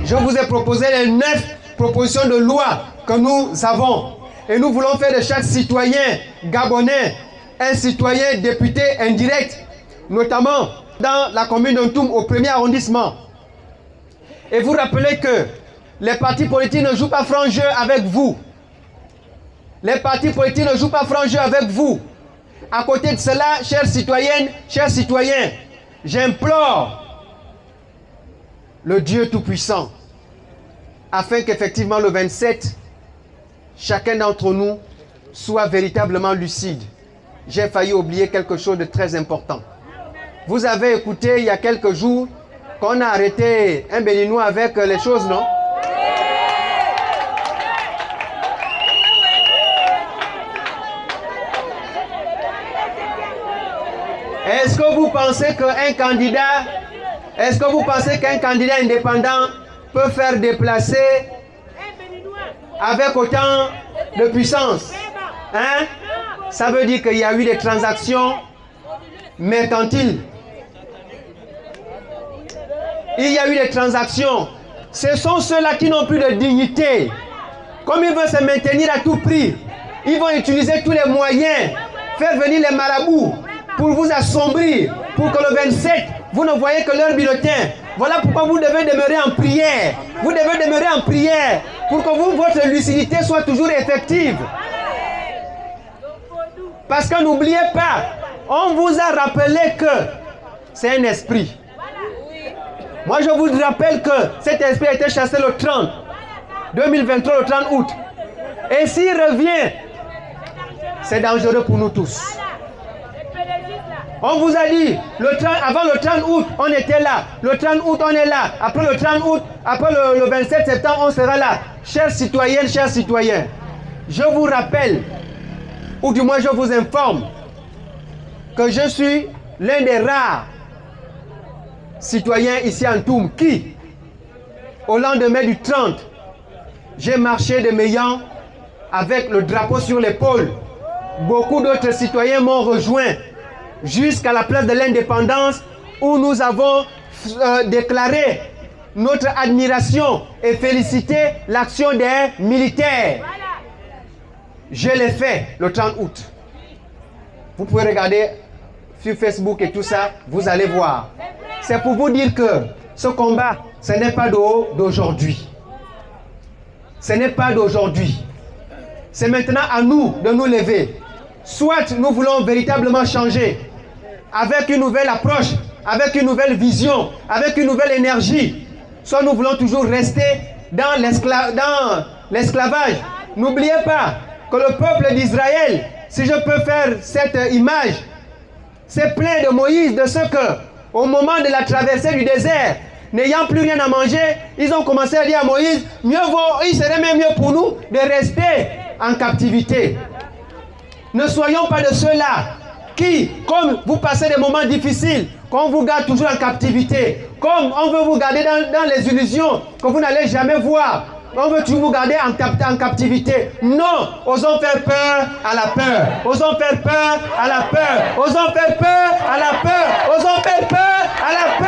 je vous ai proposé les 9 propositions de loi que nous avons. Et nous voulons faire de chaque citoyen gabonais un citoyen député indirect, notamment dans la commune d'Ontoum au 1er arrondissement. Et vous rappelez que les partis politiques ne jouent pas franc jeu avec vous. Les partis politiques ne jouent pas franc jeu avec vous. À côté de cela, chères citoyennes, chers citoyens, j'implore le Dieu Tout-Puissant afin qu'effectivement le 27, chacun d'entre nous soit véritablement lucide. J'ai failli oublier quelque chose de très important. Vous avez écouté il y a quelques jours qu'on a arrêté un Béninois avec les choses, non? Est-ce que vous pensez qu'un candidat indépendant peut faire déplacer avec autant de puissance? Hein? Ça veut dire qu'il y a eu des transactions mercantiles. Il y a eu des transactions. Ce sont ceux-là qui n'ont plus de dignité. Comme ils veulent se maintenir à tout prix, ils vont utiliser tous les moyens, faire venir les marabouts pour vous assombrir, pour que le 27, vous ne voyez que leur bulletin. Voilà pourquoi vous devez demeurer en prière. Vous devez demeurer en prière pour que votre lucidité soit toujours effective. Parce que n'oubliez pas, on vous a rappelé que c'est un esprit. Moi, je vous rappelle que cet esprit a été chassé le 30, 2023, le 30 août. Et s'il revient, c'est dangereux pour nous tous. On vous a dit, avant le 30 août, on était là. Le 30 août, on est là. Après le 30 août, après le 27 septembre, on sera là. Chères citoyennes, chers citoyens, je vous rappelle, ou du moins je vous informe, que je suis l'un des rares citoyens ici en Toum qui, au lendemain du 30, j'ai marché de Meillan avec le drapeau sur l'épaule. Beaucoup d'autres citoyens m'ont rejoint jusqu'à la place de l'indépendance où nous avons déclaré notre admiration et félicité l'action des militaires. Je l'ai fait le 30 août. Vous pouvez regarder sur Facebook et tout ça, vous allez voir. C'est pour vous dire que ce combat, ce n'est pas d'aujourd'hui. Ce n'est pas d'aujourd'hui. C'est maintenant à nous de nous lever. Soit nous voulons véritablement changer avec une nouvelle approche, avec une nouvelle vision, avec une nouvelle énergie. Soit nous voulons toujours rester dans l'esclavage. N'oubliez pas que le peuple d'Israël, si je peux faire cette image, c'est plein de Moïse, de ce que, au moment de la traversée du désert, n'ayant plus rien à manger, ils ont commencé à dire à Moïse, il serait même mieux pour nous de rester en captivité. Ne soyons pas de ceux-là qui, comme vous passez des moments difficiles, qu'on vous garde toujours en captivité, comme on veut vous garder dans les illusions que vous n'allez jamais voir, on veut toujours vous garder en captivité. Non, osons faire peur à la peur. Osons faire peur à la peur. Osons faire peur à la peur. Osons faire peur à la peur.